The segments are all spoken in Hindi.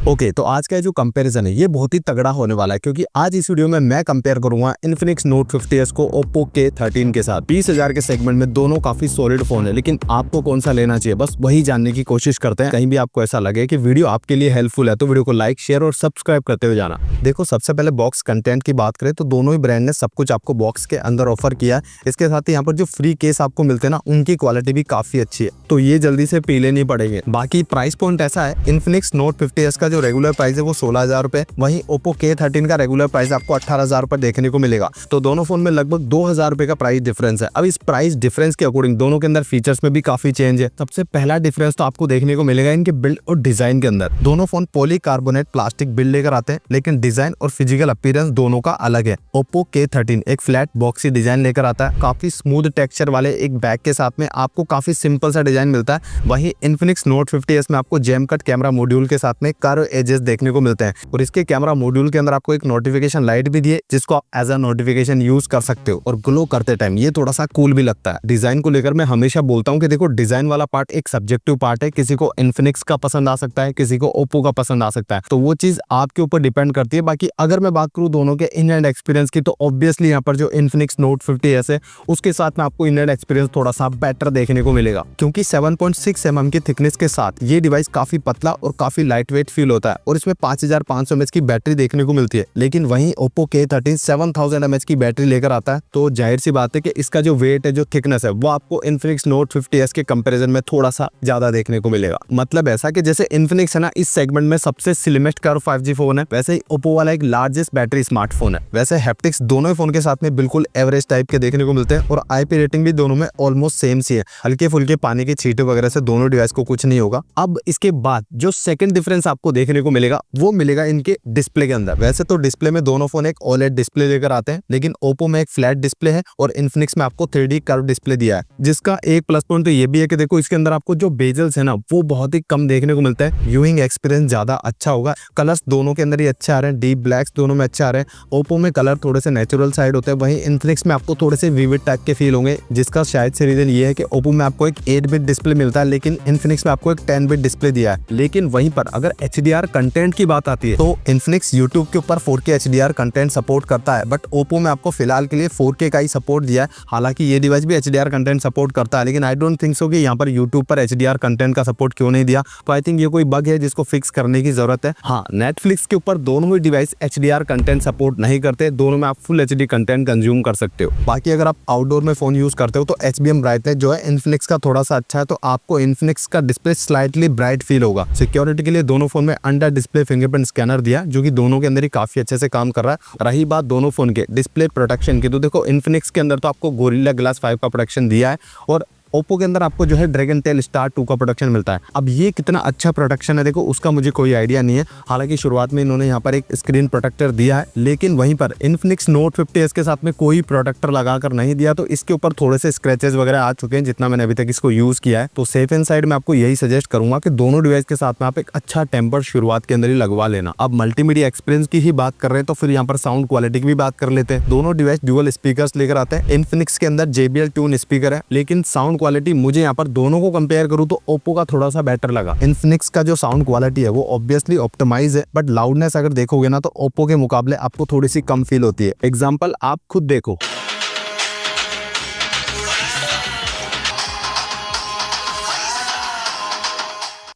ओके, तो आज का जो कंपैरिजन है ये बहुत ही तगड़ा होने वाला है, क्योंकि आज इस वीडियो में मैं कंपेयर करूंगा Infinix Note 50s को Oppo K13 के साथ। 20,000 के सेगमेंट में दोनों काफी सॉलिड फोन है, लेकिन आपको कौन सा लेना चाहिए बस वही जानने की कोशिश करते हैं। कहीं भी आपको ऐसा लगे कि वीडियो आपके लिए हेल्पफुल है तो वीडियो को लाइक, शेयर और सब्सक्राइब करते हुए जाना। देखो, सबसे पहले बॉक्स कंटेंट की बात करें तो दोनों ही ब्रांड ने सब कुछ आपको बॉक्स के अंदर ऑफर किया है। इसके साथ ही यहाँ पर जो फ्री केस आपको मिलते हैं ना, उनकी क्वालिटी भी काफी अच्छी है, तो ये जल्दी से पी लेनी पड़ेगी। बाकी प्राइस पॉइंट ऐसा है, Infinix Note 50s का जो रेगुलर प्राइस है वो 16,000 रुपए, वहीं Oppo K13 का रेगुलर प्राइस आपको 18,000 रुपए देखने को मिलेगा। तो दोनों फोन में लगभग 2,000 रुपए का प्राइस डिफरेंस है। अब इस प्राइस डिफरेंस के अकॉर्डिंग दोनों के अंदर फीचर्स में भी काफी चेंज है। सबसे पहला डिफरेंस तो आपको देखने को मिलेगा इनके बिल्ड और डिजाइन के अंदर। दोनों फोन पॉलीकार्बोनेट प्लास्टिक बिल्ड लेकर आते हैं, लेकिन डिजाइन और फिजिकल अपीयरेंस दोनों का अलग है। Oppo K13 एक फ्लैट बॉक्सी डिजाइन लेकर आता है, काफी स्मूथ टेक्सचर वाले एक बैक के साथ में आपको काफी सिंपल सा डिजाइन मिलता है। वहीं Infinix Note 50s में आपको जेम कट कैमरा मॉड्यूल के साथ में कर्व एजेस देखने को मिलते हैं, और इसके कैमरा मॉड्यूल के अंदर आपको एक नोटिफिकेशन लाइट भी दी है, जिसको आप एज अ नोटिफिकेशन यूज कर सकते हो, और ग्लो करते टाइम ये थोड़ा सा कूल भी लगता है। डिजाइन को लेकर मैं हमेशा बोलता हूँ कि देखो, डिजाइन वाला पार्ट एक सब्जेक्टिव पार्ट है। किसी को Infinix का पसंद आ सकता है, किसी को Oppo का पसंद आ सकता है, तो वो चीज आपके ऊपर डिपेंड करती है। बाकी अगर मैं बात करूँ दोनों के इन हैंड एक्सपीरियंस की, तो ऑब्वियसली यहाँ पर जो Infinix Note 50s है उसके साथ में आपको इन हैंड एक्सपीरियंस थोड़ा सा बेटर देखने को मिलेगा, क्योंकि 7.6 mm की थिकनेस के साथ ये डिवाइस काफी पतला और काफी लाइट वेट फील होता है, और इसमें 5500 mAh की बैटरी देखने को मिलती है। लेकिन वहीं Oppo K13 7000 mAh की बैटरी लेकर आता है, तो जाहिर सी बात है कि इसका जो वेट है, जो थिकनेस है, वो आपको Infinix Note 50s के कंपैरिजन में थोड़ा सा ज्यादा देखने को मिलेगा। मतलब ऐसा कि जैसे Infinix है ना, इस सेगमेंट में सबसे स्लिमेस्ट कर्व 5G फोन है, वैसे ही Oppo वाला एक लार्जेस्ट बैटरी स्मार्टफोन है। वैसे हैप्टिक्स दोनों ही फोन के साथ में बिल्कुल एवरेज टाइप के देखने को मिलते हैं, और IP रेटिंग भी दोनों में ऑलमोस्ट सेम सी है। हल्के फुल्के पानी की छींटे वगैरह से दोनों डिवाइस को कुछ नहीं होगा। अब इसके बाद जो सेकंड डिफरेंस आपको देखने को मिलेगा वो मिलेगा इनके डिस्प्ले के अंदर। वैसे तो डिस्प्ले में दोनों फोन एक OLED डिस्प्ले लेकर आते हैं, लेकिन Oppo में एक फ्लैट डिस्प्ले है और Infinix में आपको 3D कर्व डिस्प्ले दिया है, जिसका एक प्लस पॉइंट तो ये भी है कि देखो, इसके अंदर आपको जो बेजल्स है ना, वो बहुत ही कम देखने को मिलता है। व्यूइंग एक्सपीरियंस ज्यादा अच्छा होगा। कलर्स दोनों के अंदर ही अच्छे आ रहे हैं, डीप ब्लैक्स दोनों में अच्छे आ रहे हैं। Oppo में कलर थोड़े से नेचुरल साइड होते हैं, वहीं Infinix में आपको थोड़े से विविड टाइप के फील होंगे, जिसका शायद से रीजन ये है कि Oppo में आपको एक 8-बिट डिस्प्ले मिलता है, लेकिन Infinix में आपको एक 10-बिट डिस्प्ले दिया है। लेकिन वहीं पर अगर HDR कंटेंट की बात आती है तो Infinix YouTube के ऊपर 4K HDR कंटेंट सपोर्ट करता है, बट Oppo में आपको फिलहाल के लिए 4K का ही सपोर्ट दिया है। हालांकि ये डिवाइस भी HDR कंटेंट सपोर्ट करता है, लेकिन आई डोंट थिंक सो कि यहाँ पर YouTube पर HDR कंटेंट का सपोर्ट क्यों नहीं दिया। तो आई थिंक ये कोई बग है जिसको फिक्स करने की जरूरत है। हाँ, Netflix के ऊपर दोनों ही डिवाइस HDR कंटेंट सपोर्ट नहीं करते, दोनों में आप फुल HD कंटेंट कंज्यूम कर सकते हो। बाकी अगर आप आउटडोर में फोन यूज करते हो तो HBM ब्राइटनेस जो है Infinix का थोड़ा सा अच्छा है, तो आपको Infinix का डिस्प्ले स्लाइटली ब्राइट फील होगा। सिक्योरिटी के लिए दोनों फोन में अंडर डिस्प्ले फिंगरप्रिंट स्कैनर दिया, जो कि दोनों के अंदर ही काफी अच्छे से काम कर रहा है। रही बात दोनों फोन के डिस्प्ले प्रोटेक्शन की, तो देखो, Infinix के अंदर तो आपको गोरिल्ला ग्लास 5 का प्रोटेक्शन दिया है, और Oppo के अंदर आपको जो है ड्रैगन टेल स्टार 2 का प्रोटेक्शन मिलता है। अब ये कितना अच्छा प्रोटेक्शन है देखो, उसका मुझे कोई आइडिया नहीं है। हालांकि शुरुआत में इन्होंने यहाँ पर एक स्क्रीन प्रोटेक्टर दिया है, लेकिन वहीं पर Infinix Note 50s के साथ में कोई प्रोटेक्टर लगाकर नहीं दिया, तो इसके ऊपर थोड़े से स्क्रैचेस वगैरह आ चुके हैं जितना मैंने अभी तक इसको यूज किया है। तो सेफ एंड साइड में आपको यही सजेस्ट करूंगा कि दोनों डिवाइस के साथ में आप एक अच्छा टेम्पर शुरुआत के अंदर ही लगवा लेना। अब मल्टीमीडिया एक्सपीरियंस की ही बात कर रहे हैं, तो फिर यहाँ पर साउंड क्वालिटी की भी बात कर लेते हैं। दोनों डिवाइस ड्यूअल स्पीकर्स लेकर आते हैं। Infinix के अंदर JBL ट्यून स्पीकर है, लेकिन साउंड क्वालिटी मुझे यहाँ दोनों को कंपेयर करूं तो Oppo का थोड़ा सा बेटर लगा। Infinix का जो साउंड क्वालिटी है वो ऑब्वियसली ऑप्टिमाइज है, बट लाउडनेस अगर देखोगे ना तो Oppo के मुकाबले आपको थोड़ी सी कम फील होती है। एग्जांपल आप खुद देखो।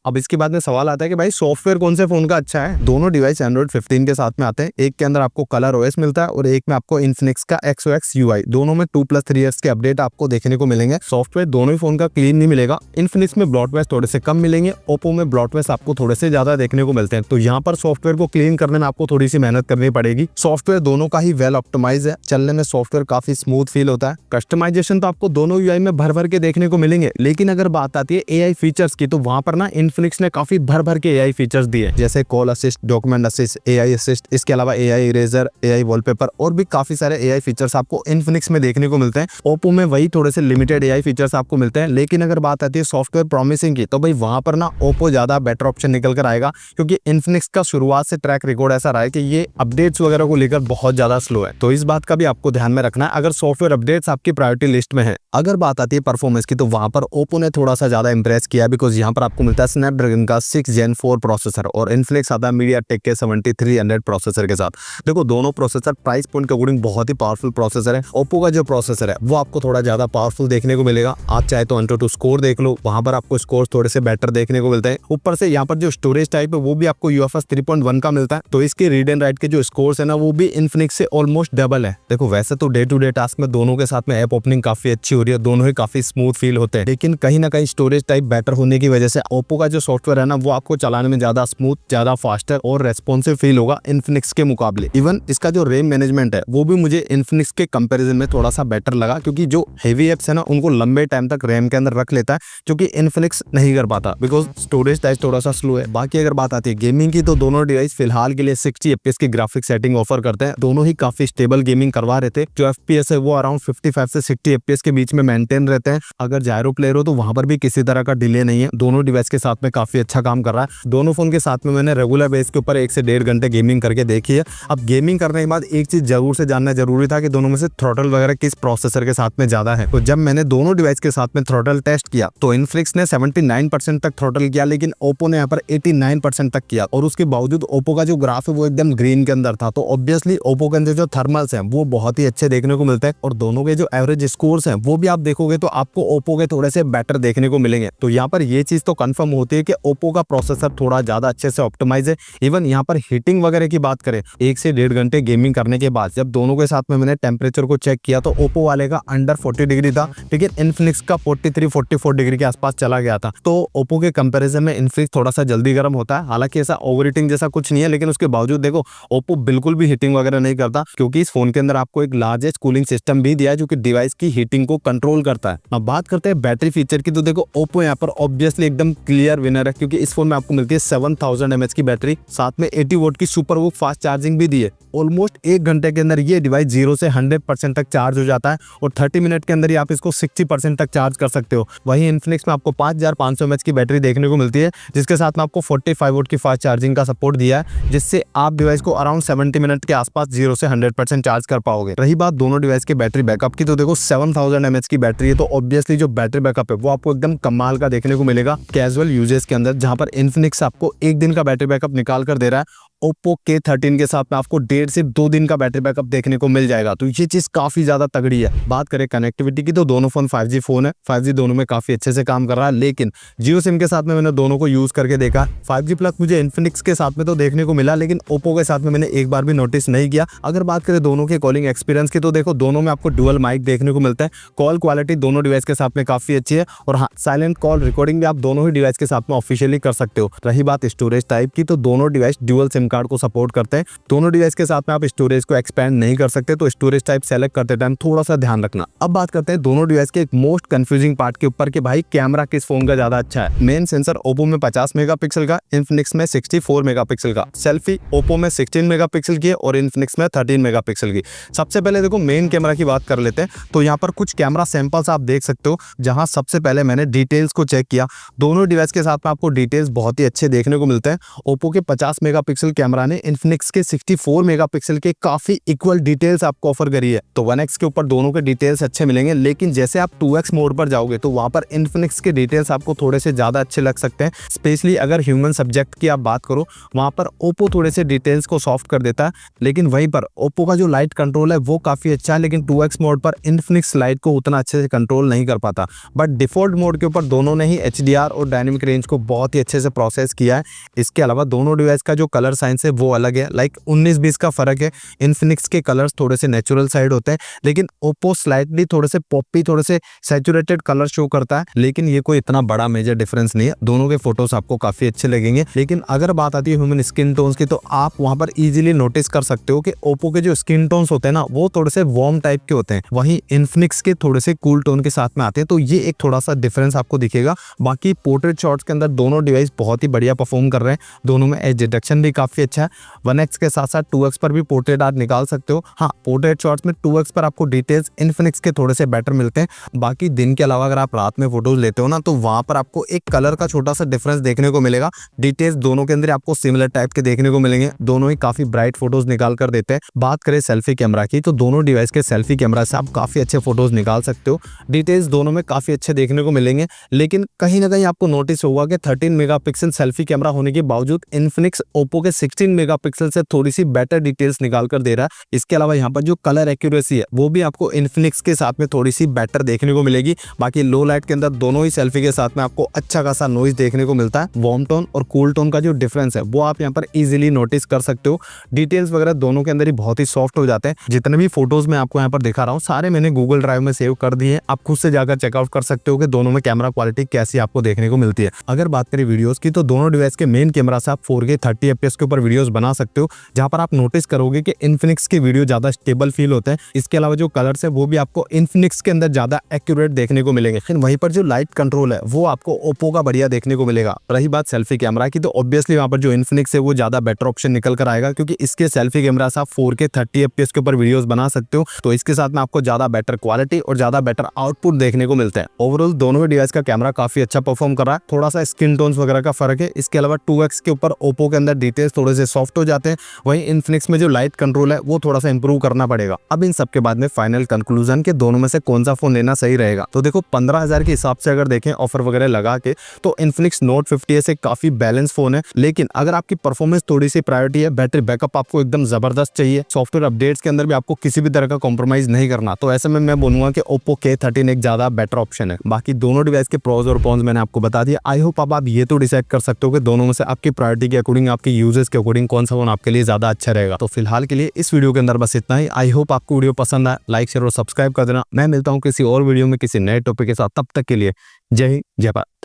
अब इसके बाद में सवाल आता है कि भाई सॉफ्टवेयर कौन से फोन का अच्छा है। दोनों डिवाइस Android 15 के साथ में आते हैं। एक के अंदर आपको कलर OS मिलता है और एक में आपको Infinix का XOX UI। दोनों में 2+3 इयर्स के अपडेट आपको देखने को मिलेंगे। सॉफ्टवेयर दोनों ही फोन का क्लीन नहीं मिलेगा। Infinix में ब्लॉटवेयर थोड़े से कम मिलेंगे, Oppo में ब्लॉटवेयर आपको थोड़े से ज्यादा देखने को मिलते हैं। तो यहाँ पर सॉफ्टवेयर को क्लीन करने में आपको थोड़ी सी मेहनत करनी पड़ेगी। सॉफ्टवेयर दोनों का ही वेल ऑप्टिमाइज है, चलने में सॉफ्टवेयर काफी स्मूथ फील होता है। कस्टमाइजेशन तो आपको दोनों UI में भर भर के देखने को मिलेंगे, लेकिन अगर बात आती है AI फीचर्स की, तो वहां पर ना Infinix ने काफी भर के AI फीचर्स दिए, जैसे call assist, document assist, AI assist, इसके अलावा AI इरेजर, AI वॉलपेपर और भी काफी सारे AI फीचर्स आपको Infinix में देखने को मिलते हैं। Oppo में वही थोड़े से लिमिटेड AI फीचर्स आपको मिलते हैं। लेकिन अगर बात आती है सॉफ्टवेयर प्रॉमिसिंग की, तो भाई वहां पर ना Oppo ज्यादा बेटर ऑप्शन निकल कर आएगा, क्योंकि Infinix का शुरुआत से ट्रैक रिकॉर्ड ऐसा रहा है कि ये अपडेट्स वगैरह को लेकर बहुत ज्यादा स्लो है। तो इस बात का भी आपको ध्यान में रखना है अगर सॉफ्टवेयर अपडेट्स आपकी प्रायोरिटी लिस्ट में है। अगर बात आती है परफॉर्मेंस की, तो वहां पर Oppo ने थोड़ा सा ज्यादा इंप्रेस किया, बिकॉज यहाँ पर आपको मिलता है स्नैपड्रैगन का 6 Gen 4 प्रोसेसर और इन्फिनिक्स आता है MediaTek के 7300 प्रोसेसर के साथ। देखो दोनों प्रोसेसर प्राइस पॉइंट के अकॉर्डिंग बहुत ही पावरफुल प्रोसेसर है। ओप्पो का जो प्रोसेसर है वो आपको थोड़ा ज्यादा पावरफुल देखने को मिलेगा। आप चाहे तो AnTuTu स्कोर देख लो, वहां पर आपको स्कोर थोड़े से बेटर देखने को मिलते हैं। ऊपर से यहाँ पर जो स्टोरेज टाइप है वो भी आपको UFS 3.1 का मिलता है, तो इसके रीड एंड राइट के जो स्कोर्स है ना वो भी इन्फिनिक्स से ऑलमोस्ट डबल है। देखो वैसे तो डे टू डे टास्क में दोनों के साथ में ऐप ओपनिंग काफी अच्छी हो रही है, दोनों ही काफी स्मूथ फील होते हैं, लेकिन कहीं ना कहीं स्टोरेज टाइप बेटर होने की वजह से ओप्पो का जो सॉफ्टवेयर है ना वो आपको चलाने में ज्यादा स्मूथ, ज्यादा फास्टर और रेस्पॉन्सिव फील होगा इन्फिनिक्स के मुकाबले। इवन इसका जो रैम मैनेजमेंट है वो भी मुझे इन्फिनिक्स के कंपैरिजन में थोड़ा सा बेटर लगा, क्योंकि जो हेवी एप्स है ना उनको लंबे टाइम तक रैम के अंदर रख लेता है, जो कि इन्फिनिक्स नहीं कर पाता बिकॉज स्टोरेज टाइप थोड़ा सा स्लो है। बाकी अगर बात आती है गेमिंग की, तो दोनों डिवाइस फिलहाल के लिए 60 FPS की ग्राफिक सेटिंग ऑफर करते हैं। दोनों ही काफी स्टेबल गेमिंग करवा रहे थे। जो FPS है वो अराउंड 55 से 60 FPS के बीच में मेंटेन रहते हैं। अगर जायरो प्लेयर हो तो वहां पर भी किसी तरह का डिले नहीं है। दोनों डिवाइस के साथ में काफी अच्छा काम कर रहा है। दोनों फोन के साथ में मैंने रेगुलर बेस के ऊपर 1 से 1.5 घंटे गेमिंग करके देखी है। अब गेमिंग करने के बाद एक चीज जरूर से जानना जरूरी था कि दोनों में से थ्रॉटल वगैरह किस प्रोसेसर के साथ में ज्यादा है। तो जब मैंने दोनों डिवाइस के साथ में थ्रॉटल टेस्ट किया तो इन्फिनिक्स ने 79% तक थ्रॉटल किया, लेकिन ओप्पो ने यहाँ पर 89% तक किया। और उसके बावजूद ओप्पो का जो ग्राफ है वो एकदम ग्रीन के अंदर था। तो ऑब्वियसली ओप्पो के अंदर जो थर्मल्स हैं वो बहुत ही अच्छे देखने को मिलते हैं, और दोनों के जो एवरेज स्कोर्स हैं वो भी आप देखोगे तो आपको ओप्पो के थोड़े से बेटर देखने को मिलेंगे। तो यहाँ पर ये चीज तो कंफर्म होती है कि ओप्पो का प्रोसेसर थोड़ा ज्यादा अच्छे से ऑप्टिमाइज है। इवन यहाँ पर हीटिंग वगैरह की बात करें, 1 से 1.5 घंटे गेमिंग करने के बाद जब दोनों के साथ में मैंने टेम्परेचर को चेक किया तो ओप्पो वाले का अंडर 40 डिग्री था, ठीक है, इन्फिनिक्स का 43-44 डिग्री के आसपास चला गया था। तो ओप्पो के कंपैरिजन में इन्फिनिक्स थोड़ा सा जल्दी गर्म होता है। हालांकि ऐसा ओवर हीटिंग जैसा कुछ नहीं है, लेकिन उसके बावजूद देखो ओप्पो बिल्कुल भी हीटिंग वगैरह नहीं करता, क्योंकि इस फोन के अंदर आपको एक लार्जेस्ट कूलिंग सिस्टम भी दिया है जो कि डिवाइस की हीटिंग को कंट्रोल करता है। अब बात करते हैं बैटरी फीचर की, तो देखो ओप्पो यहाँ पर ऑब्वियसली एकदम क्लियर विनर है, क्योंकि इस फोन में आपको मिलती है 7000 mAh की बैटरी, साथ में 80 वोट की सुपर वूक फास्ट चार्जिंग भी दी है। ऑलमोस्ट 1 घंटे के अंदर ये डिवाइस 0 से 100% तक चार्ज हो जाता है, और 30 मिनट के अंदर ही आप इसको 60% तक चार्ज कर सकते हो। वहीं इन्फिनिक्स में आपको 5500 mAh की बैटरी देखने को मिलती है, जिसके साथ में आपको 45 वोट की फास्ट चार्जिंग का सपोर्ट दिया है, जिससे आप डिवाइस को अराउंड 70 मिनट के आसपास 0 से 100% चार्ज कर पाओगे। रही बात दोनों डिवाइस के बैटरी बैकअप की, तो देखो 7000 mAh की बैटरी है, तो ऑब्वियसली जो बैटरी बैकअप है वो आपको एकदम कमाल का देखने को मिलेगा कैजुअल यूजेस के अंदर, जहां पर इन्फिनिक्स आपको 1 दिन का बैटरी बैकअप निकाल कर दे रहा है। ओप्पो K13 के साथ में आपको 1.5 से 2 दिन का बैटरी बैकअप देखने को मिल जाएगा, तो ये चीज काफी ज्यादा तगड़ी है। बात करें कनेक्टिविटी की, तो दोनों फोन 5G फोन है, 5G दोनों में काफी अच्छे से काम कर रहा है, लेकिन जियो सिम के साथ में मैंने दोनों को यूज करके देखा। 5G प्लस मुझे इन्फिनिक्स के साथ में तो देखने को मिला, लेकिन ओप्पो के साथ में मैंने एक बार भी नोटिस नहीं किया। अगर बात करें दोनों के कॉलिंग एक्सपीरियंस की, तो देखो दोनों में आपको डुअल माइक देखने को मिलता है। कॉल क्वालिटी दोनों डिवाइस के साथ में काफी अच्छी है, और हाँ, साइलेंट कॉल रिकॉर्डिंग भी आप दोनों ही डिवाइस के साथ में ऑफिशियली कर सकते हो। रही बात स्टोरेज टाइप की, तो दोनों डिवाइस डुअल सिम कार्ड को सपोर्ट करते हैं। दोनों डिवाइस के साथ में आप स्टोरेज को एक्सपेंड नहीं कर सकते, तो स्टोरेज टाइप सेलेक्ट करते टाइम थोड़ा सा ध्यान रखना। अब बात करते हैं दोनों डिवाइस के एक मोस्ट कंफ्यूजिंग पार्ट के ऊपर कि भाई कैमरा किस फोन का ज्यादा अच्छा है। मेन सेंसर ओप्पो में 50 मेगापिक्सल का, इन्फिनिक्स में 64 मेगापिक्सल का। सेल्फी ओप्पो में 16 मेगापिक्सल की है और इन्फिनिक्स में 13 मेगापिक्सल की। सबसे पहले देखो मेन कैमरा की बात कर लेते हैं, तो यहाँ पर कुछ कैमरा सैंपल्स आप देख सकते हो, जहां सबसे पहले मैंने डिटेल्स को चेक किया। दोनों डिवाइस के साथ में आपको डिटेल्स बहुत ही अच्छे देखने को मिलते हैं। ओप्पो के 50 मेगापिक्सल कैमरा ने इन्फिनिक्स के 64 मेगापिक्सल के काफी इक्वल डिटेल्स आपको ऑफर करी है, तो 1x के ऊपर दोनों के डिटेल्स अच्छे मिलेंगे। लेकिन जैसे आप 2x मोड पर जाओगे तो वहां पर इन्फिनिक्स के डिटेल्स आपको थोड़े से ज्यादा अच्छे लग सकते हैं। स्पेशली अगर ह्यूमन सब्जेक्ट की आप बात करो, वहां पर ओप्पो थोड़े से डिटेल्स को सॉफ्ट कर देता है, लेकिन वहीं पर ओप्पो का जो लाइट कंट्रोल है वो काफी अच्छा है, लेकिन 2x मोड पर इन्फिनिक्स लाइट को उतना अच्छे से कंट्रोल नहीं कर पाता। बट डिफॉल्ट मोड के ऊपर दोनों ने ही HDR और डायनेमिक रेंज को बहुत ही अच्छे से प्रोसेस किया है। इसके अलावा दोनों डिवाइस का जो कलर साइंस है वो अलग है, लाइक 19-20 का फर्क है। इन्फिनिक्स के कलर्स थोड़े से नेचुरल साइड होते हैं, लेकिन ओप्पो स्लाइटली थोड़े से पॉपी, थोड़े से सैचुरेटेड कलर शो करता है, लेकिन ये कोई इतना बड़ा मेजर डिफरेंस नहीं है। दोनों के फोटोज आपको काफी अच्छे लगेंगे। लेकिन अगर बात आती है ह्यूमन स्किन टोन्स की, तो आप वहां पर इजीली नोटिस कर सकते हो कि ओप्पो के जो स्किन टोन्स होते हैं ना वो थोड़े से वार्म टाइप के होते हैं, वहीं इन्फिनिक्स के थोड़े से कूल टोन के साथ में आते हैं, तो ये एक थोड़ा सा डिफरेंस आपको दिखेगा। बाकी पोर्ट्रेट शॉट्स के अंदर दोनों डिवाइस बहुत ही बढ़िया परफॉर्म कर रहे हैं। दोनों में एज डिटेक्शन भी काफी काफी अच्छा है। 1x के साथ साथ 2x पर भी पोर्ट्रेट आप निकाल सकते हो। हाँ, पोर्ट्रेट शॉट्स में 2x पर आपको डिटेल्स इन्फिनिक्स के थोड़े से बेटर मिलते हैं। बाकी दिन के अलावा अगर आप रात में फोटोज लेते हो ना, तो वहां पर आपको एक कलर का छोटा सा डिफरेंस देखने को मिलेगा। डिटेल्स दोनों के अंदर आपको सिमिलर टाइप के देखने को मिलेंगे, दोनों ही काफी ब्राइट फोटोज निकाल कर देते हैं। बात करें सेल्फी कैमरा की, तो दोनों डिवाइस के सेल्फी कैमरा से आप काफी अच्छे फोटोज निकाल सकते हो। डिटेल्स दोनों में काफी अच्छे देखने को मिलेंगे, लेकिन कहीं ना कहीं आपको नोटिस होगा कि 13 मेगापिक्सल सेल्फी कैमरा होने के बावजूद इन्फिनिक्स ओप्पो के 16 मेगापिक्सल से थोड़ी सी बेटर डिटेल्स निकाल कर दे रहा है। इसके अलावा यहाँ पर जो कलर एक्यूरेसी है वो भी आपको इन्फिनिक्स के साथ में थोड़ी सी बेटर देखने को मिलेगी। बाकी लो लाइट के अंदर दोनों ही सेल्फी के साथ में आपको अच्छा खासा नॉइज देखने को मिलता है। वार्म टोन और कूल टोन का जो डिफरेंस है वो आप यहाँ पर इजीली नोटिस कर सकते हो। डिटेल्स वगैरह दोनों के अंदर ही बहुत ही सॉफ्ट हो जाते हैं। जितने भी फोटोज मैं आपको यहाँ पर दिखा रहा हूँ सारे मैंने गूगल ड्राइव में सेव कर दिए हैं। आप खुद से जाकर चेकआउट कर सकते हो कि दोनों में कैमरा क्वालिटी कैसी आपको देखने को मिलती है। अगर बात करें वीडियोस की, तो दोनों डिवाइस के मेन कैमरा से आप 4K 30 FPS के ऊपर वीडियोस बना सकते हो, जहां पर आप नोटिस करोगे कि इन्फिनिक्स के वीडियो ज्यादा स्टेबल फील होते हैं। इसके अलावा जो कलर्स है वो भी आपको इन्फिनिक्स के अंदर ज्यादा एक्यूरेट देखने को मिलेंगे। लेकिन वहीं पर जो लाइट कंट्रोल है वो आपको ओप्पो का बढ़िया देखने को मिलेगा। रही बात सेल्फी कैमरा की, तो ऑब्वियसली वहां पर जो इन्फिनिक्स है वो ज्यादा बेटर ऑप्शन निकल कर आएगा, क्योंकि इसके सेल्फी कैमरा से आप 4K 30 FPS के ऊपर वीडियोस बना सकते हो। तो इसके साथ में आपको ज्यादा बेटर क्वालिटी और ज्यादा बेटर आउटपुट देखने को मिलते हैं। ओवरऑल दोनों ही डिवाइस का कैमरा काफी अच्छा परफॉर्म कर रहा है। थोड़ा सा स्किन टोन्स वगैरह का फर्क है। इसके अलावा 2x के ऊपर ओप्पो के अंदर डिटेल्स थोड़े से सॉफ्ट हो जाते हैं, वहीं इन्फिनिक्स में जो लाइट कंट्रोल है वो थोड़ा सा इंप्रूव करना पड़ेगा। अब इन सबके बाद में फाइनल कंक्लूजन के दोनों में से कौन सा फोन लेना सही रहेगा, तो देखो 15,000 के हिसाब से अगर देखें ऑफर वगैरह लगा के, तो इन्फिनिक्स नोट 50s एक काफी बैलेंस फोन है। लेकिन अगर आपकी परफॉर्मेंस थोड़ी सी प्रायोरिटी है, बैटरी बैकअप आपको एकदम जबरदस्त चाहिए, सॉफ्टवेयर अपडेट्स के अंदर भी आपको किसी भी तरह का कॉम्प्रोमाइज नहीं करना, तो ऐसे में मैं बोलूंगा कि ओप्पो K13 एक ज्यादा बेटर ऑप्शन है। बाकी दोनों डिवाइस के प्रोज और कॉन्स मैंने आपको बता दिया। आई होप आप ये तो डिसाइड कर सकते हो कि दोनों में से आपकी प्रायोरिटी के अकॉर्डिंग, आपके यूजेस के अकॉर्डिंग कौन सा फोन आपके लिए ज्यादा अच्छा रहेगा। तो फिलहाल के लिए इस वीडियो के अंदर बस इतना ही। आई होप आपको वीडियो पसंद आए, लाइक शेयर और सब्सक्राइब कर देना। मैं मिलता हूँ किसी और वीडियो में किसी नए टॉपिक के साथ। तब तक के लिए जय हिंद, जय भारत।